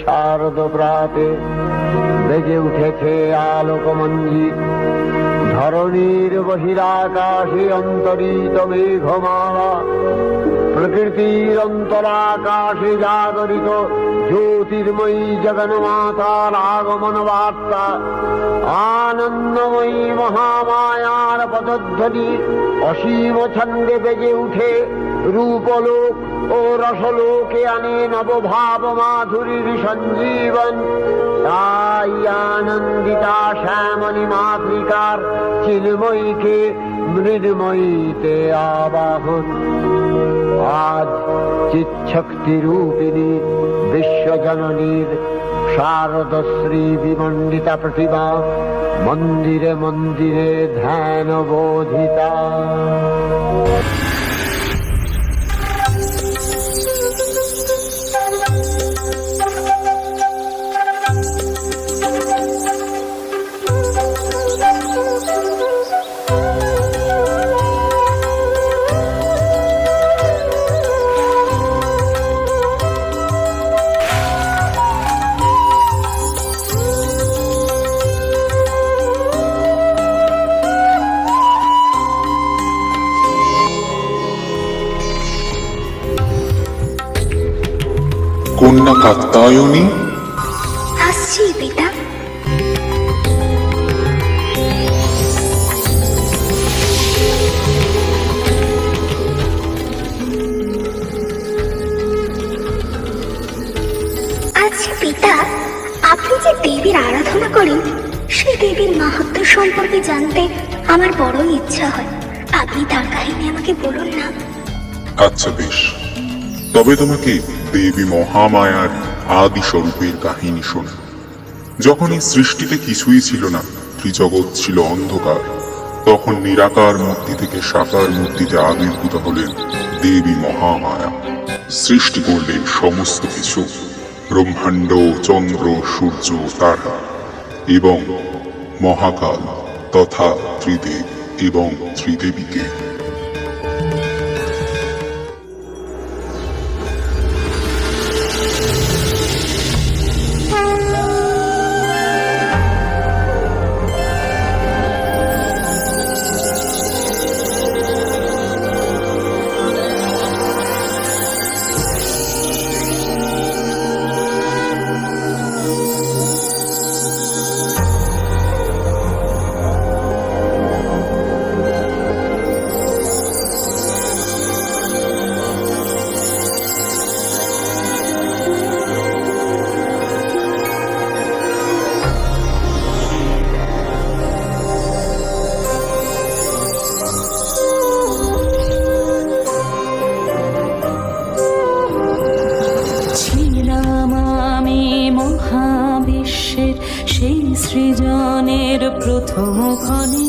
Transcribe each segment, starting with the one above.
শারদ প্রাতে বেজে উঠেছে আলোকমঞ্জি, ধরণীর বহিরাকাশে অন্তরিত মেঘমালা, প্রকৃতির অন্তরাকাশে জাগরিত জ্যোতির্ময়ী জগন্মাতার আগমন বার্তা, আনন্দময়ী মহামায়ার পদধ্বনি অসীম ছন্দে বেজে উঠে রূপলোক ও রসলোকে আনে নবভাব মাধুরীর সঞ্জীবন। তাই আনন্দিতা শ্যামলী মাতৃকার চিন্ময়ীকে মৃন্ময়ীতে আবাহন। আজ চিৎশক্তি রূপিণী বিশ্বজননীর শারদশ্রী বিমণ্ডিতা প্রতিমা মন্দিরে মন্দিরে ধ্যান বোধিতা। কন্যা কাত্যায়নী, আসছি পিতা। আচ্ছা পিতা, আপনি যে দেবীর আরাধনা করেন সেই দেবীর মাহাত্ম্য সম্পর্কে জানতে আমার বড়ই ইচ্ছা হয়। আপনি তার কাহিনী আমাকে বলুন না। আচ্ছা বেশ, তবে তোমাকে দেবী মহামায়ার আদি স্বরূপের কাহিনী শোনা। যখন এই সৃষ্টিতে কিছুই ছিল না, ত্রিজগৎ ছিল অন্ধকার, তখন নিরাকার মূর্তি থেকে সাকার মূর্তিতে আবির্ভূত হলেন দেবী মহামায়া। সৃষ্টি করলেন সমস্ত কিছু, ব্রহ্মাণ্ড, চন্দ্র, সূর্য, তারা এবং মহাকাল তথা ত্রিদেব এবং ত্রিদেবীকে। সেই সৃজনের প্রথম ক্ষণে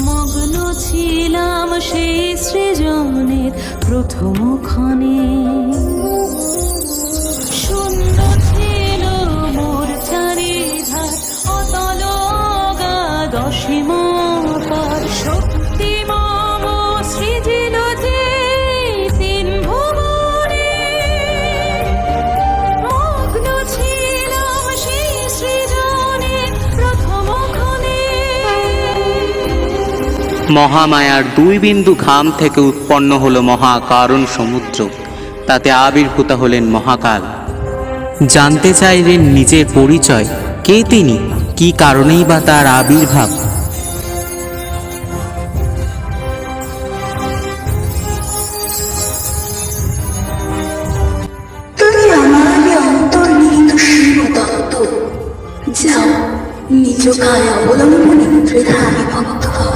মগ্ন ছিলাম, সেই সৃজনের প্রথম ক্ষণে। মহামায়ার 2 বিন্দু ঘাম থেকে উৎপন্ন হলো মহাকারণ সমুদ্র। তাতে আবির্ভূত হলেন মহাকাল। জানতে চাইলেন নিজের পরিচয়, কে তিনি, কি কারণেই বা তার আবির্ভাব। তুমি আমারই অন্তর্নিহিত শিবতত্ত্ব। যাও, নিজ কায় অবলম্বনে ত্রিধামে ভক্ত হও।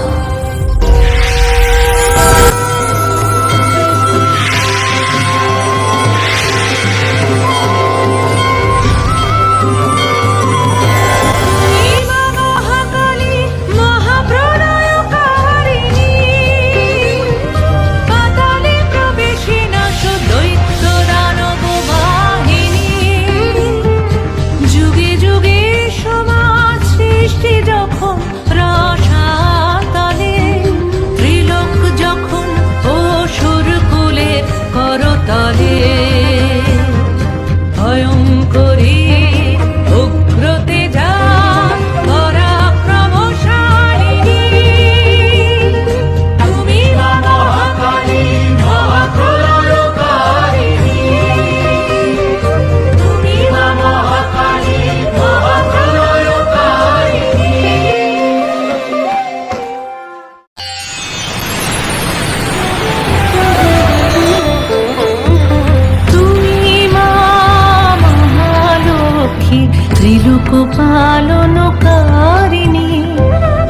ত্রিলোক পালনকারিণী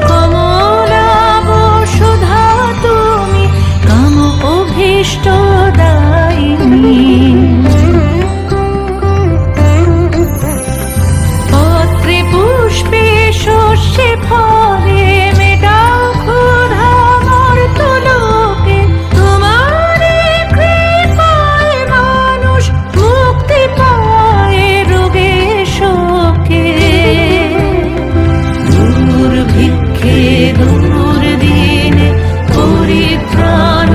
কমলা বসুধা, তুমি কাম অভীষ্ট দায়িনী। পত্রে পুষ্পে শস্যে ফলে মেটাও ক্ষুধা মর্ত্যলোকে, তোমার কৃপায় মানুষ মুক্তি পায় রোগে শোকে। দুর্ভিক্ষে দুর্দিনে পরিত্রাণ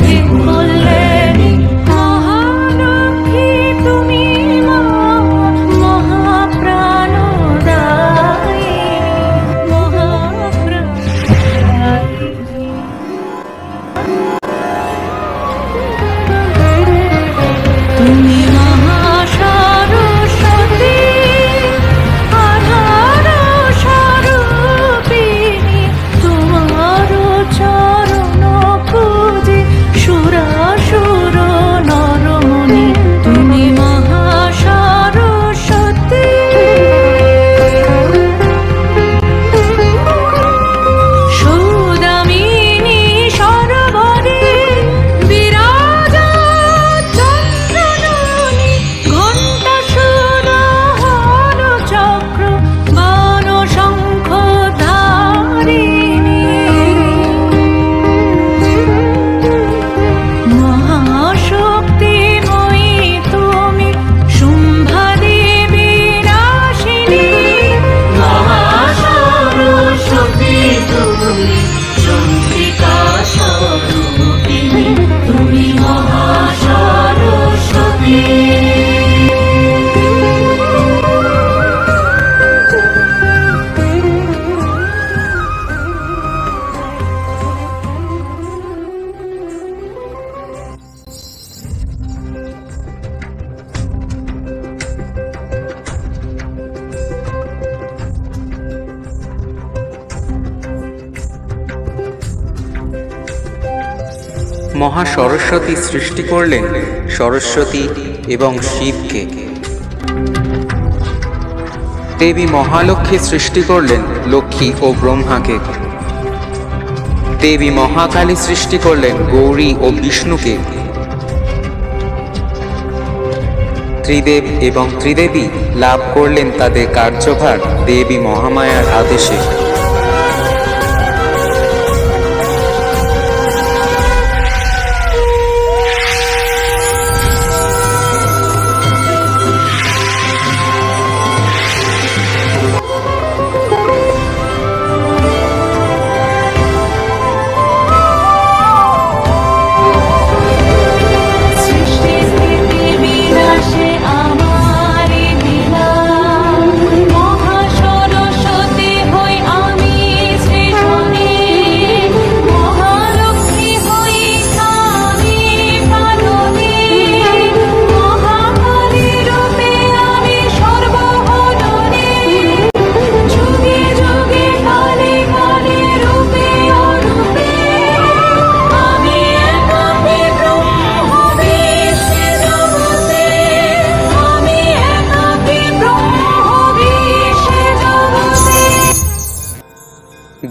হে কল্যাণী, মহালক্ষ্মী তুমি মা মহাপ্রাণদায়িনী, মহাপ্রাণদায়িনী। তুমি মহাসরস্বতী, আধার স্বরূপিণী, তোমার চরণ পূজে সুরাসুর নরমণি। তুমি মহাসরস্বতী, সৌদামিনী সরোবরে বিরাজা চন্দ্রনয়নী, ঘণ্টাসুর হর চক্র বাণ শঙ্খ ধারিণী। মহাশক্তিময়ী তুমি শুম্ভাদেবী নাশিনী, মহাসরস্বতী তুমি চন্দ্রিকা স্বরূপিণী, তুমি মহাসরস্বতী। মহা সরস্বতী সৃষ্টি করলেন সরস্বতী এবং শিবকে। দেবী মহালক্ষ্মী সৃষ্টি করলেন লক্ষ্মী ও ব্রহ্মাকে। দেবী মহাকালী সৃষ্টি করলেন গৌরী ও বিষ্ণুকে। ত্রিদেব এবং ত্রিদেবী লাভ করলেন তাদের কার্যভার দেবী মহামায়ার আদেশে। মহাসরস্বতী হই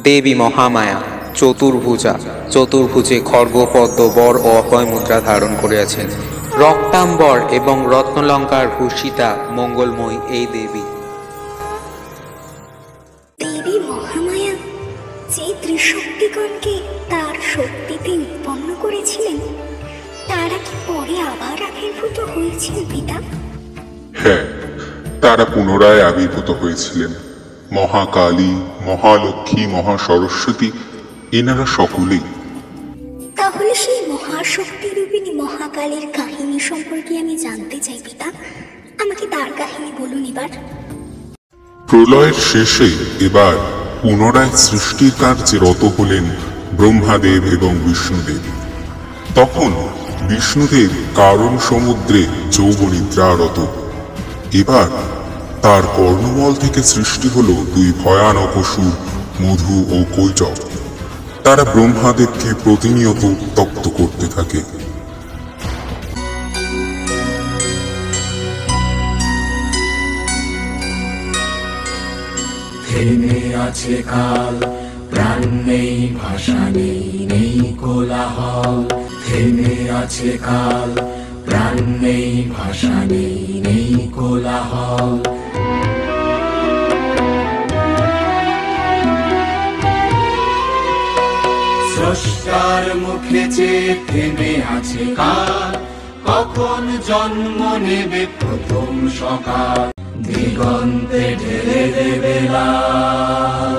দেবী মহামায়া চতুর্ভুজা, চতুর্ভুজে খড়গপদ্ম বর ও অভয় মুদ্রা ধারণ করিয়াছেন। রক্তাম্বর এবং রত্নলঙ্কার ভূষিতা মঙ্গলময়ী এই দেবী। দেবী মহামায়া যে ত্রিশক্তিগণকে তার শক্তিতে উৎপন্ন করেছিলেন, তারা কি পরে আবার আবির্ভূত হয়েছিল পিতা? হ্যাঁ, তারা পুনরায় আবির্ভূত হয়েছিলেন। মহাকালী, মহালক্ষ্মী, মহাসরস্বতী এনারা সকলেই। তাহলে সেই মহাশক্তি রূপিণী মহাকালীর কাহিনী সম্পর্কে আমি জানতে চাই পিতা। আমাকে তার কাহিনী বলুন এবার। প্রলয়ের শেষে এবার পুনরায় সৃষ্টির কার্যে রত হলেন ব্রহ্মাদেব এবং বিষ্ণুদেব। তখন বিষ্ণুদেব কারণ সমুদ্রে যৌবনিদ্রারত। এবার তার কর্ণমল থেকে সৃষ্টি হল দুই ভয়ানক অসুর, মধু ও কৈটব। তারা ব্রহ্মাদেবকে প্রতিনিয়ত উত্তপ্ত করতে থাকে। থেমে আছে কাল, প্রাণ নেই, ভাষা নেই, নেই কোলাহল। থেমে আছে কাল, প্রাণ নেই, ভাষা নেই, নেই কোলাহল। স্রষ্টার মুখে চেয়ে থেমে আছে কাল, কখন জন্ম নেবে প্রথম সকাল। দিগন্তে ঢেলে দেবে লাল,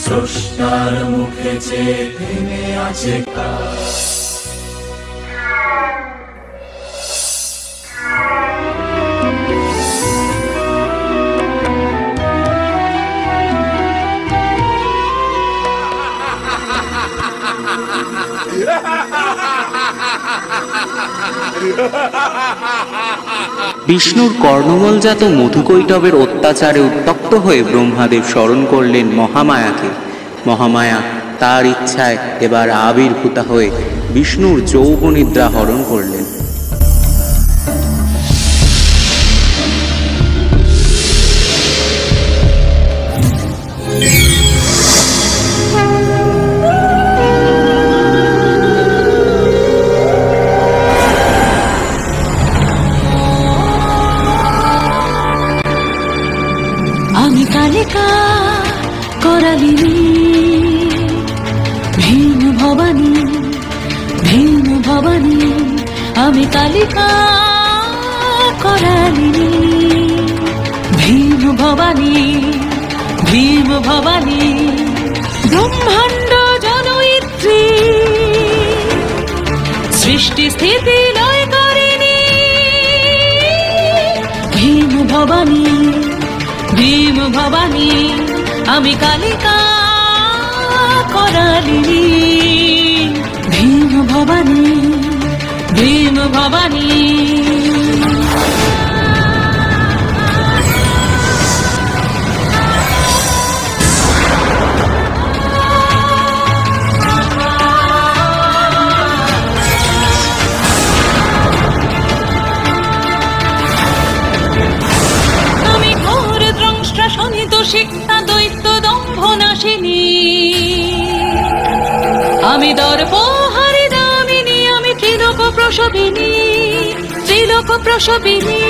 স্রষ্টার মুখে চেয়ে থেমে আছে কাল। বিষ্ণুর কর্ণমলজাত মধুকৈটবের অত্যাচারে উত্তপ্ত হয়ে ব্রহ্মাদেব স্মরণ করলেন মহামায়াকে। মহামায়া তার ইচ্ছায় এবার আবির্ভূতা হয়ে বিষ্ণুর যৌবনিদ্রা হরণ করলেন। আমি কালিকা করালিনী, ভীম ভবানী, ভীম ভবানী। আমি কালিকা করালিনী, ভীম ভবানী, ভীম ভবানী। ব্রহ্মাণ্ড জনয়িত্রী, সৃষ্টি স্থিতি লয় করিনি। ভীম ভবানী, ভীম ভবানী। আমি কালিকা করালিনী, ভীম ভবানী, ভীম ভবানী। শিক্ষা দৈত্য দম্ভ নাশিনী, আমি দর্পহারি দামিনী। আমি ত্রিলোক প্রসবিনী, ত্রিলোক প্রসবিনী।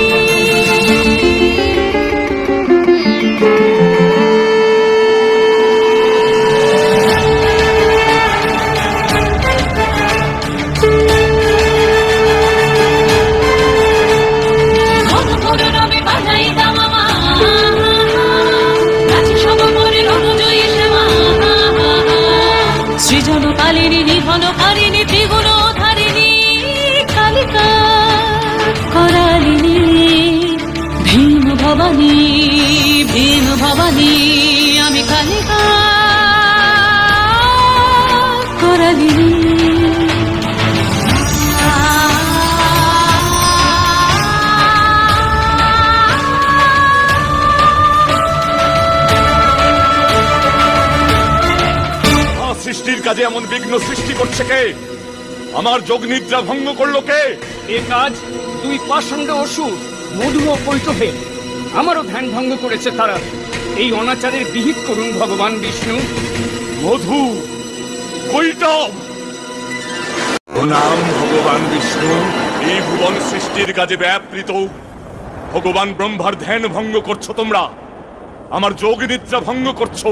সৃজনকালিনী, নিধনকারিণী, ত্রিগুণ ধারিণী, কালিকা করালিনী। ভীম ভবানী, ভীম ভবানী। আমি কালিকা করালিনী। সৃষ্টির কাজে এমন বিঘ্ন সৃষ্টি করছে কে? আমার যোগনিদ্রা ভঙ্গ করলো কে? এ কাজ দুই পাষণ্ড অসুর মধু ও কৈটবে। আমারও ধ্যান ভঙ্গ করেছে তারা। এই অনাচারের বিহিত করুন ভগবান বিষ্ণু। মধু, কৈটব, প্রণাম ভগবান বিষ্ণু। এই ভুবন সৃষ্টির কাজে ব্যাপৃত ভগবান ব্রহ্মার ধ্যান ভঙ্গ করছো তোমরা, আমার যোগ নিদ্রা ভঙ্গ করছো।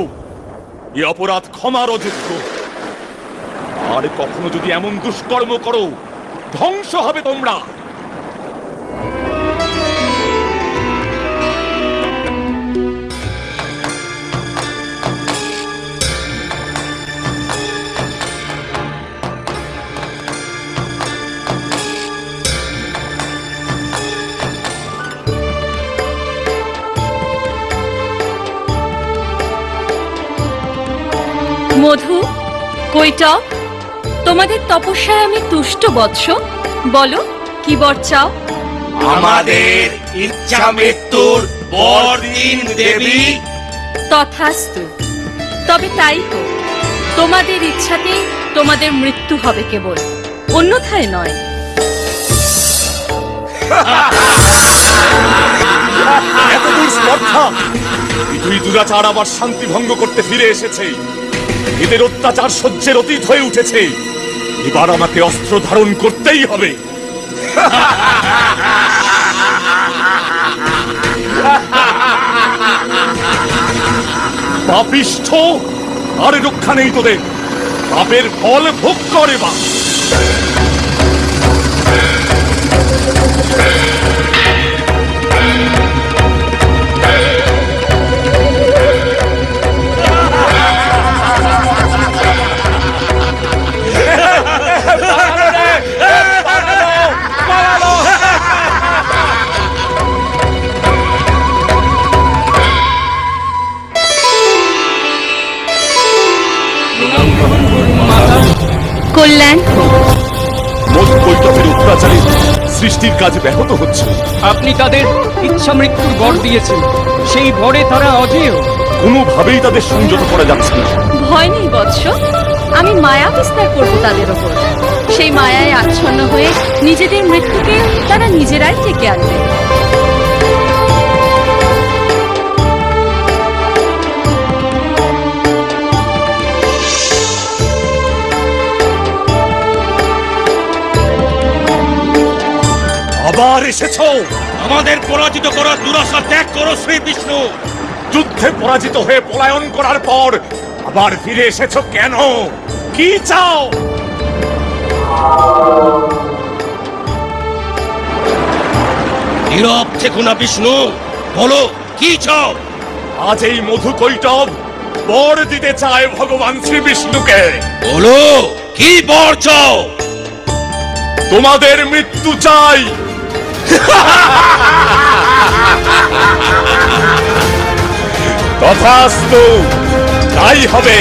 এ অপরাধ ক্ষমার অযোগ্য। আর কখনো যদি এমন দুষ্কর্ম করো, ধ্বংস হবে তোমরা। মধু, কৈটব, তোমাদের তপস্যায় আমি তুষ্ট বৎস। বলো কি বর চাও? আমাদের ইচ্ছা মৃত্যুর বর দিন দেবী। তথাস্তু, তবে তাই হোক। তোমাদের ইচ্ছাতে তোমাদের মৃত্যু হবে কেবল, অন্যথায় নয়। এতদূর স্পর্ধা! দুই দুরাচার আবার শান্তি ভঙ্গ করতে ফিরে এসেছে। এদের অত্যাচার সহ্যের অতীত হয়ে উঠেছে। এবার আমাকে অস্ত্র ধারণ করতেই হবে। পাপিষ্ঠ! আর রক্ষা নেই তোদের। পাপের ফল ভোগ করে বা। কল্যাণ হোক। মধু কৈটবের অত্যাচারে সৃষ্টির কাজ ব্যাহত হচ্ছে। আপনি তাদের ইচ্ছা মৃত্যুর বর দিয়েছেন, সেই বরে তারা অজেয়। কোনোভাবেই তাদের সংযত করা যাচ্ছে না। ভয় নেই বৎস, আমি মায়া বিস্তার করব তাদের ওপর। সেই মায়ায় আচ্ছন্ন হয়ে নিজেদের মৃত্যুকে তারা নিজেরাই ডেকে আনবে। আবার এসেছো? আমাদের পরাজিত করার দুরাশা ত্যাগ করো শ্রী বিষ্ণু। যুদ্ধে পরাজিত হয়ে পলায়ন করার পর আবার ফিরে এসেছো কেন? কি চাও? নীরব থেকো না বিষ্ণু, বলো কি চাও? আজ এই মধু কৈটব বর দিতে চায় ভগবান শ্রী বিষ্ণুকে। বলো কি বর চাও? তোমাদের মৃত্যু চাই। তথাস্তু, তাই হবে,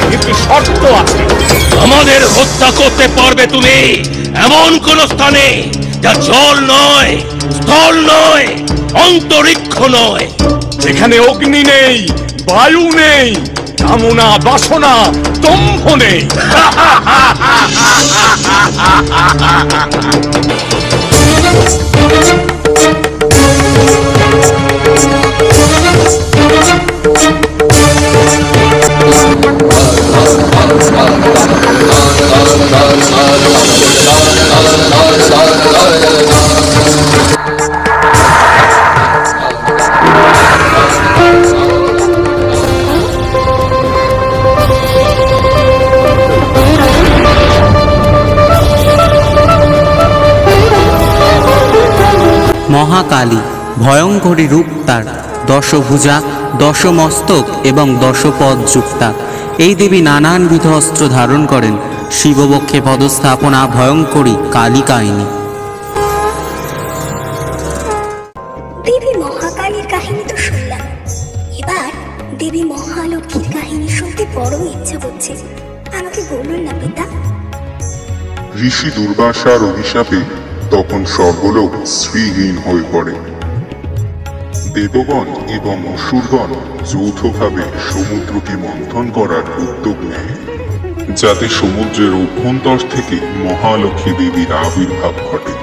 কিন্তু শর্ত আছে। আমাদের হত্যা করতে পারবে তুমি এমন কোন স্থানে যা জল নয়, স্থল নয়, অন্তরিক্ষ নয়, যেখানে অগ্নি নেই, বায়ু নেই, কামনা বাসনা দম্ভ নেই। মহাকালী ভয়ঙ্করী রূপ তার, দশভুজা, দশমস্তক এবং দশপদ যুক্তা। এই দেবী নানানবিধ অস্ত্র ধারণ করেন। শিববক্ষে পদস্থাপনা ভয়ঙ্করী কালিকায়নী। দেবী মহাকালীর কাহিনী তো শুনলাম, এবার দেবী মহালক্ষ্মীর কাহিনী শুনতে বড় ইচ্ছা করছে। আমাকে বলুন না পিতা। ঋষি দুর্বাসার অভিশাপে তখন সর্বলোক শ্রীহীন হয়ে পড়ে। দেবগণ এবং অসুরগণ যৌথভাবে সমুদ্রকে মন্থন করার উদ্যোগ নেয়, যাতে সমুদ্রের অভ্যন্তর থেকে মহালক্ষ্মী দেবীর আবির্ভাব ঘটে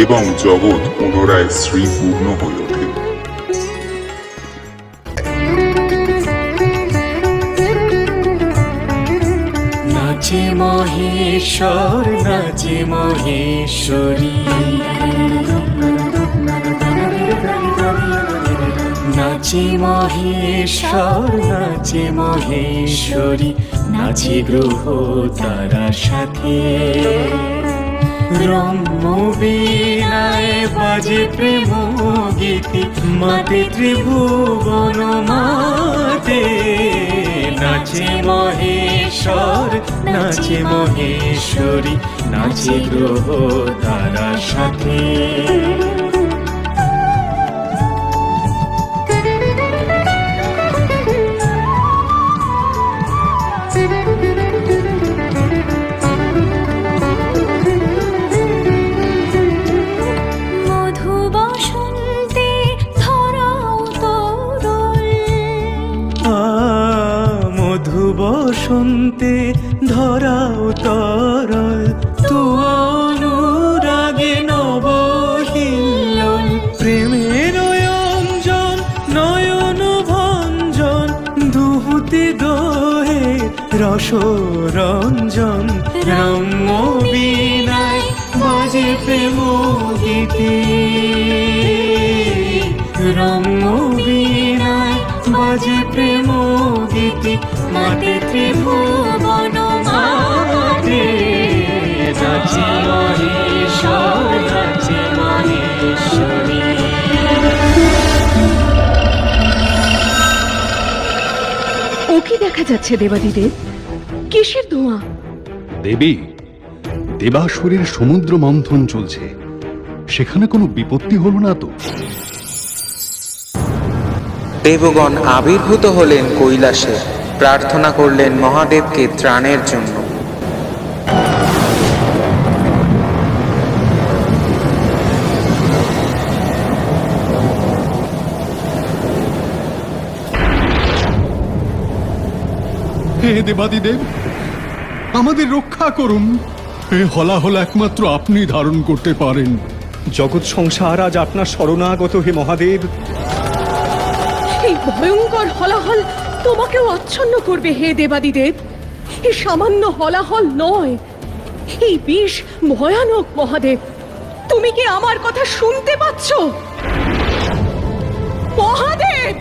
এবং জগৎ পুনরায় শ্রীপূর্ণ হয়ে ওঠে। মহেশ্বর নাচে মহেশ্বরী, নাচে মহেশ্বর নাচে মহেশ্বরী, নাচে গ্রহ তারার সাথে। রম্য বীণায় বাজে প্রেম গীতি, মাতে ত্রিভুবন মাতে। নাচে মহেশ্বর নাচে মহেশ্বরী, নাচে গ্রহ তারার সাথে। বসন্তে ধরাও তরল, তু অনুরাগে নবহিল্লোল। প্রেমের অঞ্জন নয়ন ভঞ্জন, দুহুতে দোহে রসরঞ্জন। রম্য বীণায় বাজে প্রেম গীতি, রম্য বীণায় বাজে প্রেম গীতি, মাতে ত্রিভুবন মাতে। নাচে মহেশ্বর নাচে মহেশ্বরী। ও কি দেখা যাচ্ছে দেবাদিদেব? কিসের ধোঁয়া? দেবী, দেবাসুরের সমুদ্র মন্থন চলছে, সেখানে কোনো বিপত্তি হলো না তো? দেবগণ আবির্ভূত হলেন কৈলাসে, প্রার্থনা করলেন মহাদেবকে ত্রাণের জন্য। হে দেবাদিদেব, আমাদের রক্ষা করুন। হে হলাহল একমাত্র আপনি ধারণ করতে পারেন। জগৎ সংসার আজ আপনার শরণাগত হে মহাদেব। এই ভয়ঙ্কর হলাহল তোমাকেও আচ্ছন্ন করবে হে দেবাদিদেব। এই সামান্য হলাহল নয়, এই বিষ ভয়ানক মহাদেব। তুমি কি আমার কথা শুনতে পাচ্ছ মহাদেব?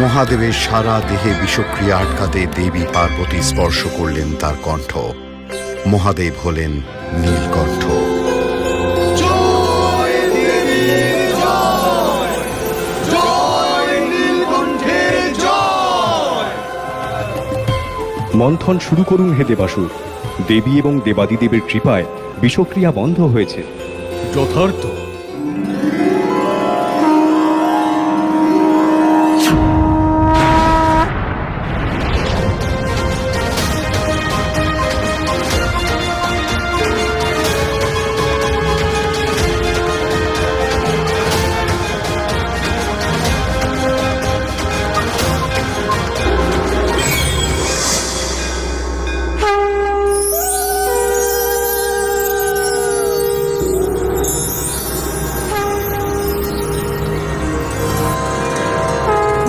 মহাদেবের সারা দেহে বিষক্রিয়া আটকাতে দেবী পার্বতী স্পর্শ করলেন তার কণ্ঠ। মহাদেব হলেন নীলকণ্ঠ। মন্থন শুরু করুন হে দেবাসুর। দেবী এবং দেবাদিদেবের কৃপায় বিষক্রিয়া বন্ধ হয়েছে। যথার্থ।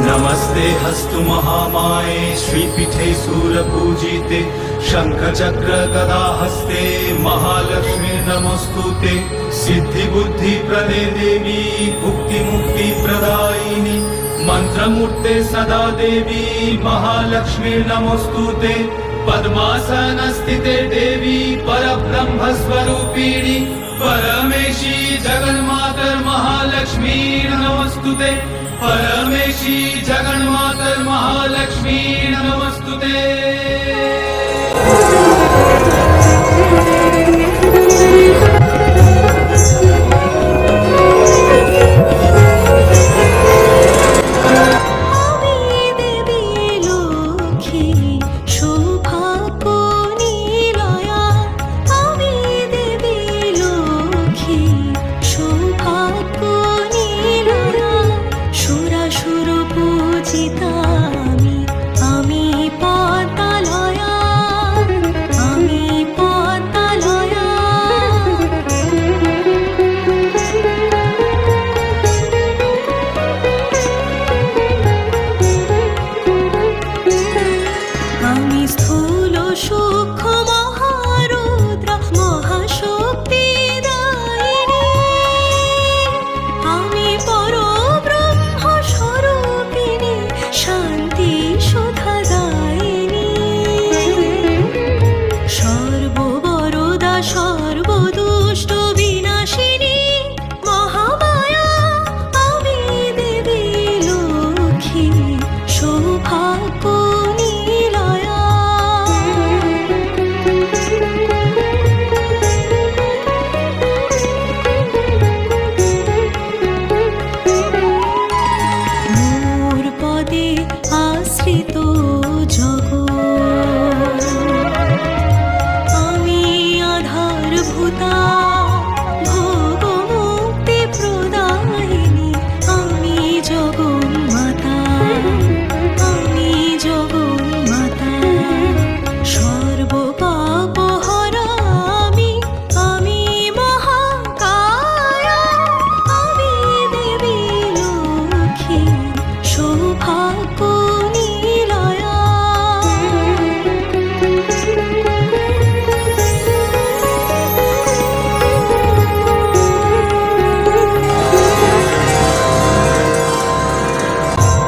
नमस्ते हस्तु महामाये श्रीपीठे सूरपूजिते शंख चक्र गदा हस्ते महालक्ष्मी नमस्तुते सिद्धि बुद्धि प्रदे देवी भुक्ति मुक्ति प्रदायिनी मंत्रमूर्ते सदा देवी महालक्ष्मी नमस्तुते पद्मासन स्थिते देवी परब्रह्म स्वरूपिणी परमेशी जगन्मातर महालक्ष्मी नमस्तुते परमेशी जगन्मातर महालक्ष्मी नमस्तुते।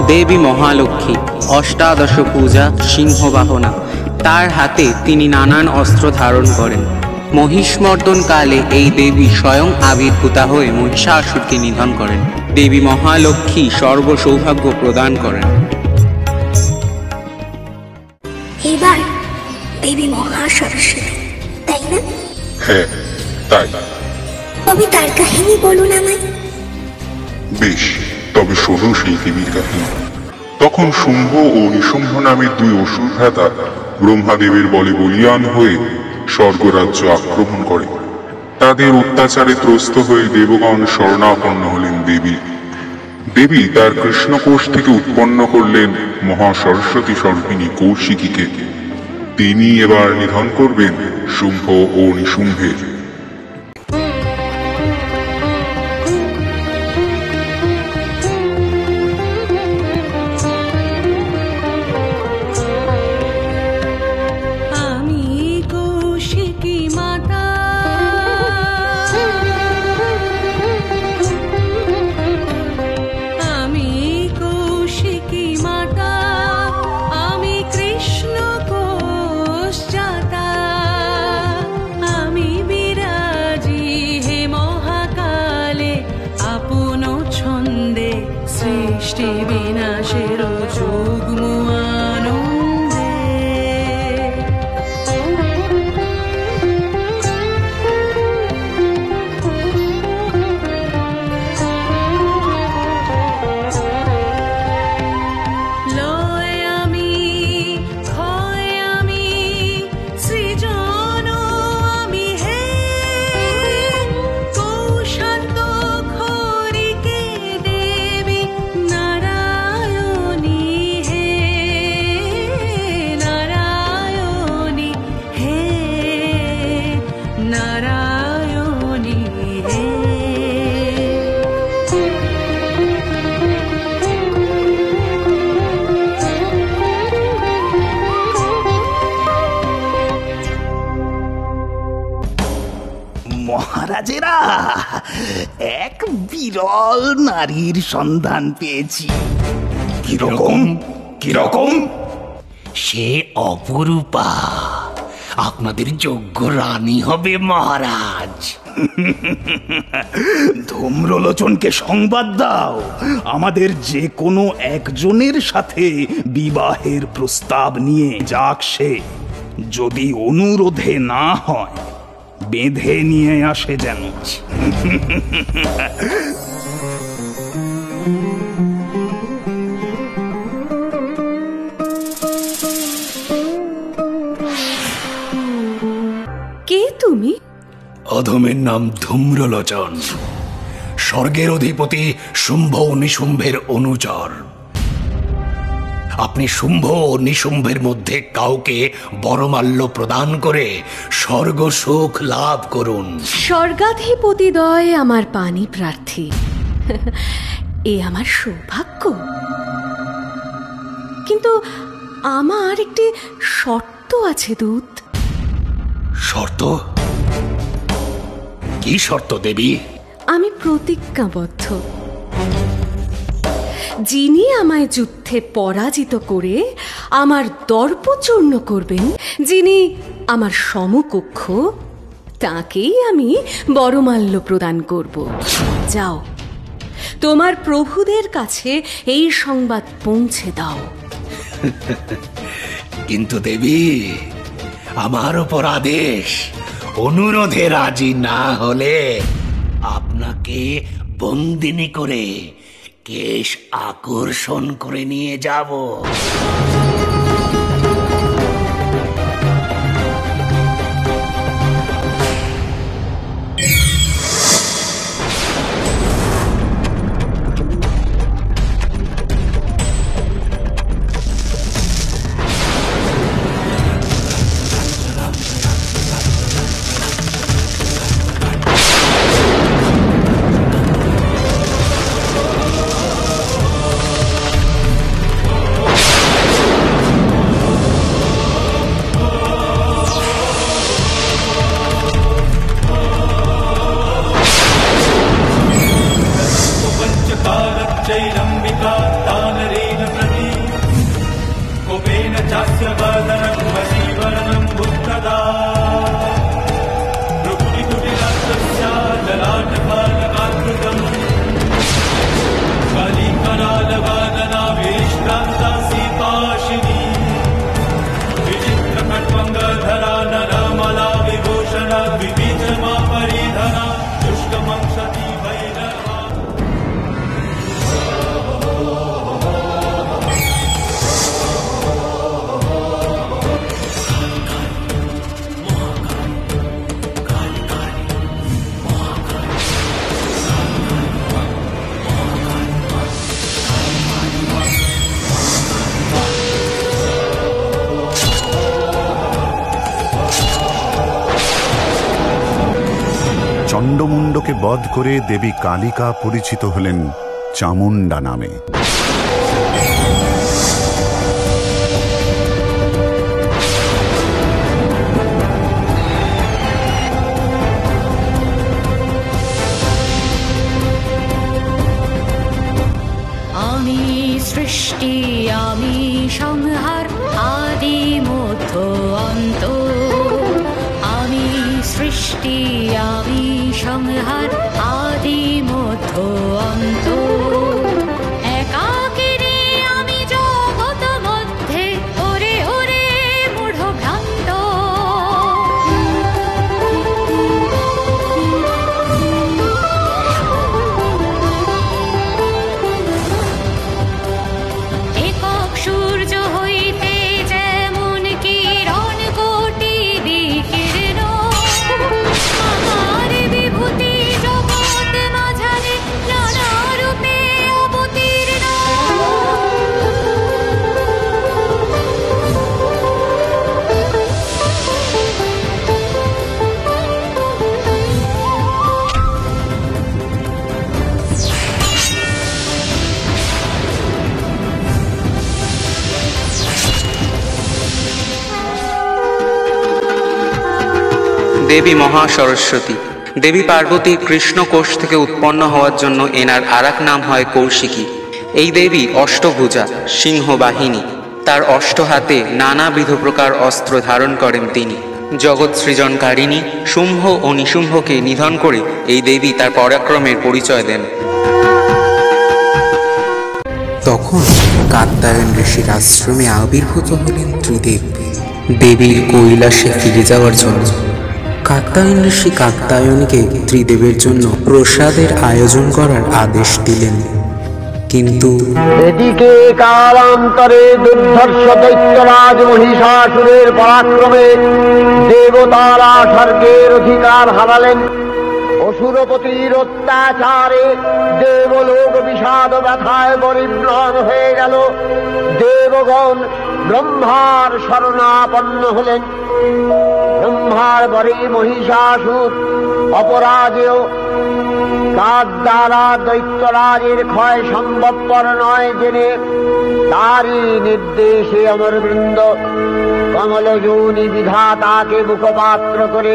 দেবী মহালক্ষ্মী অষ্টাদশ পূজা সিংহবাহনা। তার হাতে তিনি নানান অস্ত্র ধারণ করেন। মহিষমর্দন কালে এই দেবী স্বয়ং আবির্ভূতা হয়ে মহিষাসুরকে নিধন করেন। দেবী মহালক্ষ্মী সর্বসৌভাগ্য প্রদান করেন। এবার দেবী মহা সরস্বতী, তাই না? হ্যাঁ তাই। তবে তার কাহিনী বলুন আমায়। বেশ, তবে শোনো সেই দেবীর কাহিনী। তখন শুম্ভ ও নিশুম্ভ নামের দুই অসুর ভ্রাতা ব্রহ্মাদেবের বলে বলীয়ান হয়ে স্বর্গরাজ্য আক্রমণ করে। তাদের অত্যাচারে ত্রস্ত হয়ে দেবগণ শরণাপন্ন হলেন দেবী। দেবী তার কৃষ্ণকোষ থেকে উৎপন্ন করলেন মহা সরস্বতী স্বরূপিণী কৌশিকীকে। তিনি এবার নিধন করবেন শুম্ভ ও নিশুম্ভের। নারায়ণী এক বিরল নারীর সন্ধান পেয়েছি। কিরকম কিরকম? সে অপরূপা, আপনাদের যোগ্য রানী হবে মহারাজ। ধূম্রলোচনকে সংবাদ দাও, আমাদের যে কোনো একজনের সাথে বিবাহের প্রস্তাব নিয়ে যাক সে। যদি অনুরোধে না হয় বেঁধে নিয়ে আসে যেন। কে তুমি? অধমের নাম ধূম্রলোচন, স্বর্গের অধিপতি শুম্ভ ও নিশুম্ভের অনুচর। আপনি শুম্ভ ও নিশুম্ভের মধ্যে কাউকে বরমাল্য প্রদান করে স্বর্গ সুখ লাভ করুন। স্বর্গাধিপতিদ্বয় আমার পানি প্রার্থী, এ আমার সৌভাগ্য। কিন্তু আমার একটি শর্ত আছে দূত। শর্ত? কি শর্ত দেবী? আমি প্রতিজ্ঞাবদ্ধ, যিনি আমায় যুদ্ধে পরাজিত করে আমার দর্পচূর্ণ করবেন, যিনি আমার সমকক্ষ, তাকেই আমি বরমাল্য প্রদান করব। যাও, তোমার প্রভুদের কাছে এই সংবাদ পৌঁছে দাও। কিন্তু দেবী, আমার উপর আদেশ, অনুরোধে রাজি না হলে আপনাকে বন্দিনী করে কেশ আকর্ষণ করে নিয়ে যাব। চণ্ডমুণ্ডকে বধ করে দেবী কালিকা পরিচিত হলেন চামুণ্ডা নামে। আমি সৃষ্টি, আমি সংহার, আদি মধ্য অন্ত। আমি সৃষ্টি, আমি সংহার, আদি মধ্য অন্ত। একাকিনী আমি জগৎ মধ্যে, ওরে ওরে মূঢ় ভ্রান্ত। একক সূর্য হইতে যেমন কিরণ কোটি বিকীর্ণ, আমার বিভূতি জগৎ মাঝারে নানা রূপে অবতীর্ণ। দেবী মহাসরস্বতী দেবী পার্বতী কৃষ্ণ কোষ থেকে উৎপন্ন হওয়ার জন্য এনার আরেক নাম হয় কৌশিকী। এই দেবী অষ্টভুজা, সিংহবাহিনী। তার অষ্ট হাতে নানাবিধ প্রকার অস্ত্র ধারণ করেন তিনি। জগৎ সৃজনকারিণী শুম্ভ ও নিশুম্ভকে নিধন করে এই দেবী তার পরাক্রমের পরিচয় দেন। তখন কাত্যায়ন ঋষির আশ্রমে আবির্ভূত হলেন ত্রিদেব দেবীর কৈলাসে ফিরে যাওয়ার জন্য। কাত্যায়ন ঋষি কাত্যায়নকে ত্রিদেবের জন্য প্রসাদের আয়োজন করার আদেশ দিলেন, কিন্তু এদিকে কালান্তরে দুর্ধর্ষ দৈত্যরাজ মহিষাসুরের পরাক্রমে দেবতারা স্বর্গের অধিকার হারালেন। অসুরপতির অত্যাচারে দেবলোক বিষাদ ব্যথায় পরিম্লান হয়ে গেল। দেবগণ ব্রহ্মার শরণাপন্ন হলেন। ব্রহ্মার বরে মহিষাসুর অপরাজেয়। তার দ্বারা দৈত্যরাজের ক্ষয় সম্ভবপর নয় জেনে তারই নির্দেশে অমরবৃন্দ কমলযোনি বিধাতাকে মুখপাত্র করে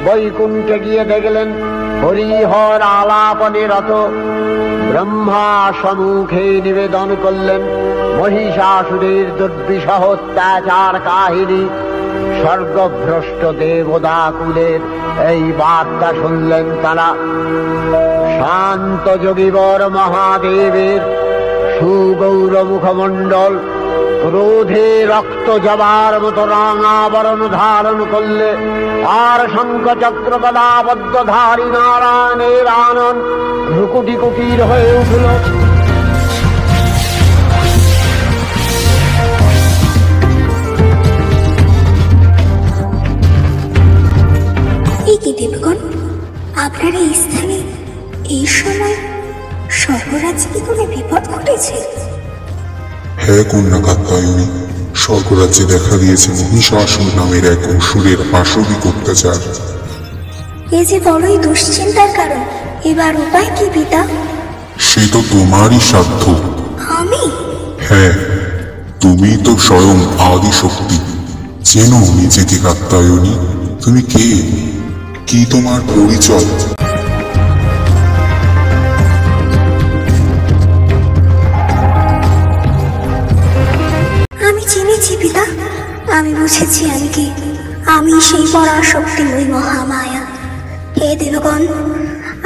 বৈকুণ্ঠে গিয়ে দেখলেন হরিহর আলাপনে রত। ব্রহ্মা সম্মুখে নিবেদন করলেন মহিষাসুরের দুর্বিষহ অত্যাচার কাহিনী। স্বর্গভ্রষ্ট দেবদাকুলের এই বার্তা শুনলেন তারা। শান্ত যোগীবর মহাদেবের সুগৌর মুখমণ্ডল ক্রোধে রক্ত জবার মতো রাঙাবরণ ধারণ করলে আর শঙ্খ চক্র গদাবদ্ধধারী নারায়ণের আনন্দ ভ্রুকুটি কুটির হয়ে উঠল। কি দেবগণ, আপনারা এই স্থানে এই সময় স্বর্গরাজ্যে কি কোনো বিপদ ঘটেছে? হ্যাঁ কন্যা কাত্যায়নী, স্বর্গরাজ্যে দেখা দিয়েছে মহিষাসুর নামের এক অসুরের পাশবিক অত্যাচার। এ যে বড়ই দুশ্চিন্তার কারণ। এবার উপায় কি পিতা? সে তো তোমারই সাধ্য। আমি? হ্যাঁ, তুমি তো স্বয়ং আদি শক্তি। চেনো নিজেকে কাত্যায়নী? তুমি কে? কি তোমার পরিচয়? আমি চিনেছি পিতা, আমি বুঝেছি আমি কি। আমি সেই পরাশক্তিময়ী মহামায়া। হে দেবগণ,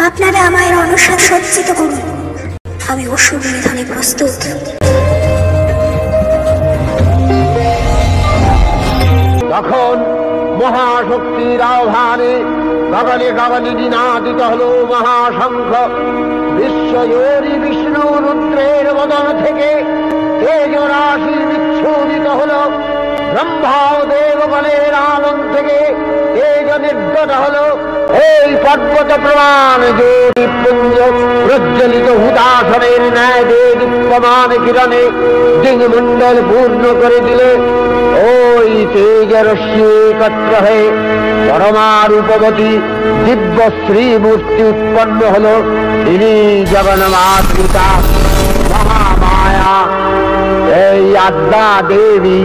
আপনারা আমায় অনশন সজ্জিত করুন। আমি অসুর নিধনে প্রস্তুত। তখন মহাশক্তির আহ্বানে গগনে গগনে নিনাদিত হল মহাশঙ্খ। বিশ্বজোরী বিষ্ণু রুদ্রের বদন থেকে তেজ রাশি বিচ্ছুরিত হল। ব্রহ্মা ও দেবগণের আনন্দ থেকে তেজ নির্গত হল। এই পর্বত প্রমাণ জ্যোতিপুঞ্জ প্রজ্বলিত হুতাসনের ন্যায় দীপ্যমান কিরণে দিংমণ্ডল পূর্ণ করে দিলে ওই তেজরশ্মি একত্র হয়ে পরমারূপবতী দিব্য শ্রীমূর্তি উৎপন্ন হল। তিনি জগন্মাতৃকা মহামায়া। এই আদ্যা দেবী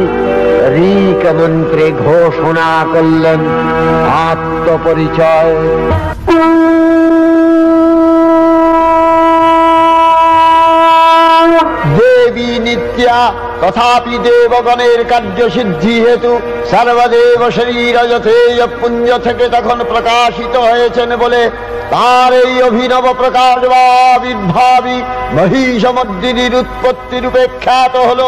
ঋক মন্ত্রে ঘোষণা করলেন আত্মপরিচয়। দেবী নিত্যা, তথাপি দেবগণের কার্যসিদ্ধি হেতু সর্বদেব শরীর যথেয় পুঞ্জ থেকে তখন প্রকাশিত হয়েছেন বলে তার এই অভিনব প্রকাশ বা আবির্ভাবী মহিষমর্দিনীর উৎপত্তি রূপে খ্যাত হল।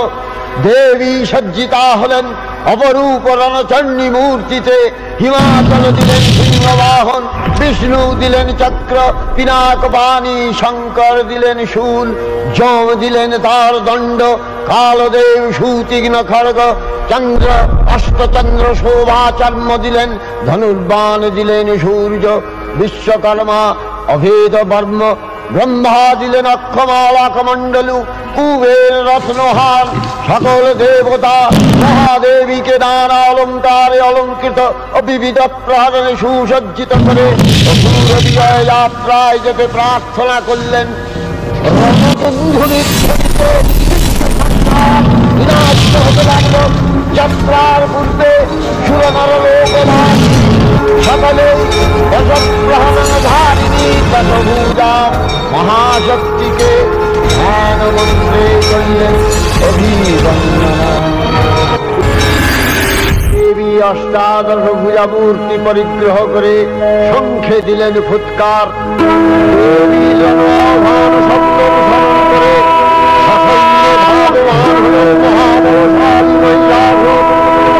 দেবী সজ্জিতা হলেন অপরূপ রণচণ্ডী মূর্তিতে। হিমাচল দিলেন সিংহবাহন, বিষ্ণু দিলেন চক্র, পিনাক পানি, শঙ্কর দিলেন শূল, যম দিলেন তার দণ্ড, কালদেব সুতীক্ষ্ণ খড়গ, চন্দ্র অষ্টচন্দ্র শোভাচর্ম দিলেন, ধনুর্বাণ দিলেন সূর্য, বিশ্বকর্মা অভেদ বর্ম, ব্রহ্মা দিলেন অক্ষমালা কমণ্ডলু, কুবের রত্নহার, সকল দেবতা মহাদেবীকে নানা অলঙ্কারে অলঙ্কৃত ও বিবিধ প্রহরণে সুসজ্জিত করে অসুর বিজয় যাত্রায় যেতে প্রার্থনা করলেন। যাত্রার পূর্বে সুরনর লোকনাথ সকলে দশগ্রহণধারিণী দশভুজা মহাশক্তিকে ধ্যান মন্ত্রে করলেন অভিবন্দনা। দেবী অষ্টাদশ ভুজা মূর্তি পরিগ্রহ করে শঙ্খে দিলেন ফুৎকার। দেবী জনভান শব্দ উচ্চারণ করে সসৈন্যে ভাগবান হলেন মহাবলশালী মহিষাসুর।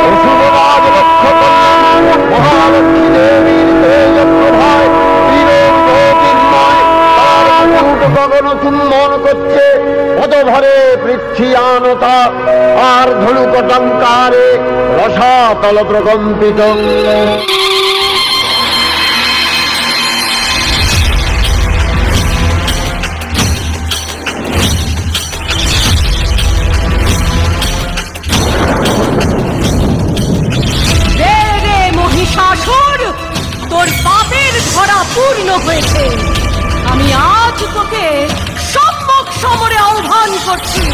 অসুররাজ লক্ষ্য করলেন মহালক্ষ্মী দেবীর তেজপ্রভায় ত্রিলোক জ্যোতির্ময় তার মুকুট গগন চুম্বন করছে। পদভরে পৃথ্বীয়ানতা আর ধনুকটঙ্কারে রসাতল প্রকম্পিত। মহিষাসুর, তোর পাপের ধরা পূর্ণ হয়েছে। আমি আজ তোকে সম্মুখ সমরে আহ্বান করছি।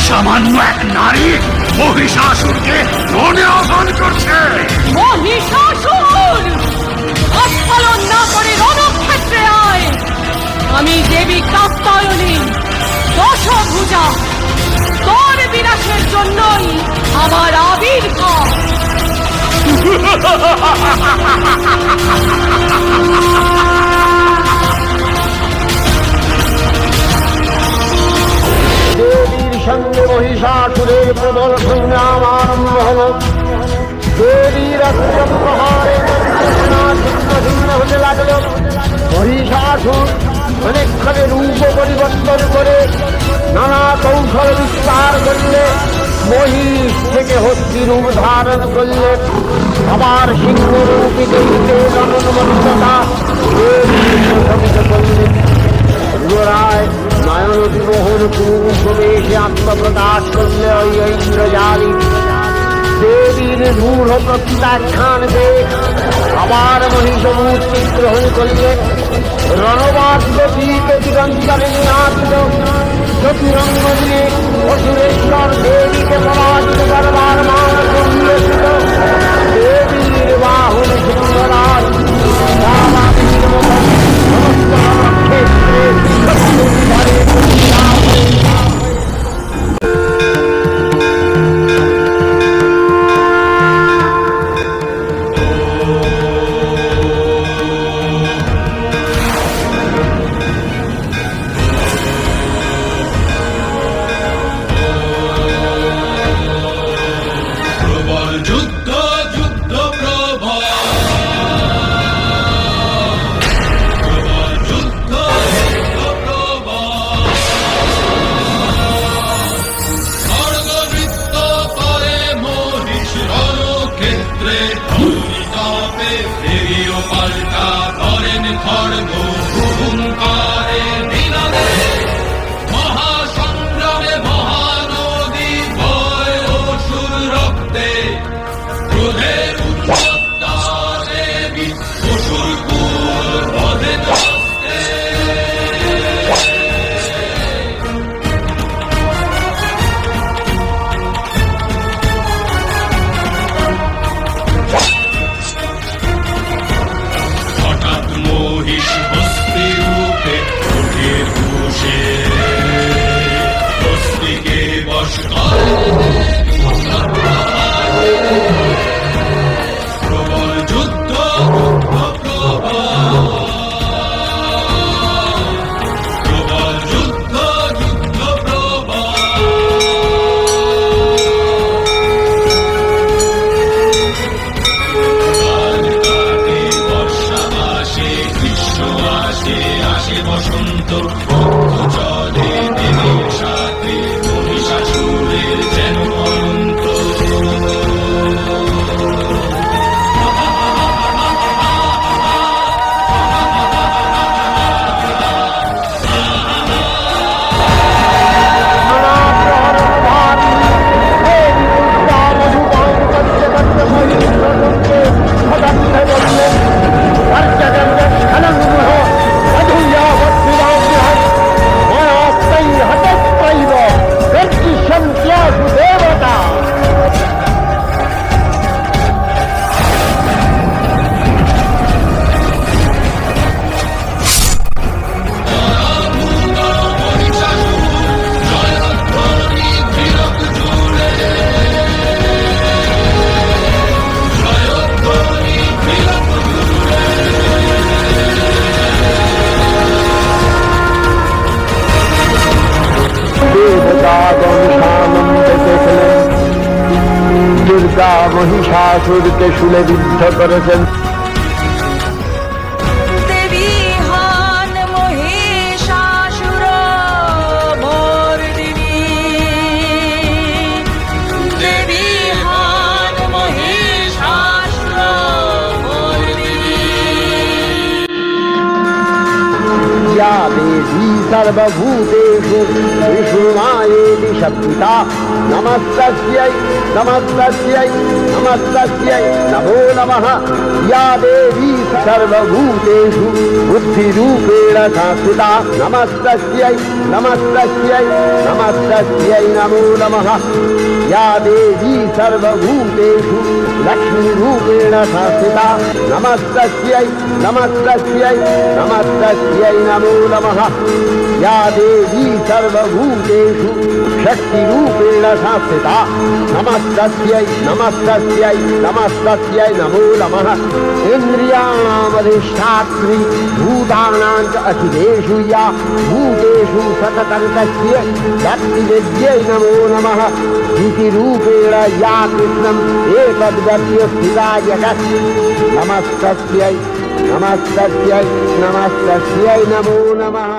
সামান্য এক নারী মহিষাসুরকে রণে আহ্বান করছে। মহিষাসুর, আস্ফালন না করে রণক্ষেত্রে আয়। আমি দেবী কাত্যায়নী দশভুজা, তোর বিনাশের জন্যই আমার আবির্ভাব। দেবীর সঙ্গে মহিষাসুরের প্রবল সংগ্রাম আরম্ভ হল। দেবীর অস্ত্রপ্রহারে ছিন্ন হতে লাগল। মহিষাসুর অনেকক্ষণে রূপ পরিবর্তন করে নানা কৌশল বিস্তার করলে মহিষ থেকে হস্তি রূপ ধারণ করলে। আবার সিংহ রূপী দেবীকে জননমন্ত্রতা প্রশমিত করলেন। পুনরায় নয়নবিমোহন পুরুষবেশে আত্মপ্রকাশ করলে ওই ইন্দ্রজালী। দেবীর রূঢ় প্রত্যাখ্যান দিয়ে আবার মহিষ মূর্তি গ্রহণ করলেন। রণবাদ্য চিরন্তরে নাচল। চতুরঙ্গ দিয়ে অসুরেশ্বর দেবীকে পরাজিত করবার মানস উল্লেখিত। দেবীর বাহুন সুন্দরাজ দুর্গা মহিষাসুরকে শূলে বিদ্ধ করেছেন। या देवी सर्वभूतेषु विष्णुमायेति शक्तिता नमस्तस्यै नमस्तस्यै नमस्तस्यै नमो नमः। या देवी सर्वभूतेषु बुद्धिरूपेण संस्थिता नमस्तस्यै नमस्तस्यै नमस्तस्यै नमो नमः। या देवी सर्वभूतेषु लक्ष्मीरूपेण संस्थिता नमस्तस्यै नमस्तस्यै नमस्तस्यै नमो नमः। या देवी सर्वभूतेषु शक्तिरूपेण संस्थिता नमस्तस्यै नमस्तस्यै नमस्तस्यै नमो नमः। इन्द्रियाणामधिष्ठात्री भूतानां च अखिलेषु या भूतेषु सततं तस्यै भक्तिविद्यै नमो नमः। धृतिरूपेण या कृष्णम् एतद्गत्य स्थिता जगत् नमस्तस्यै नमस्तस्यै नमस्तस्यै नमो नमः।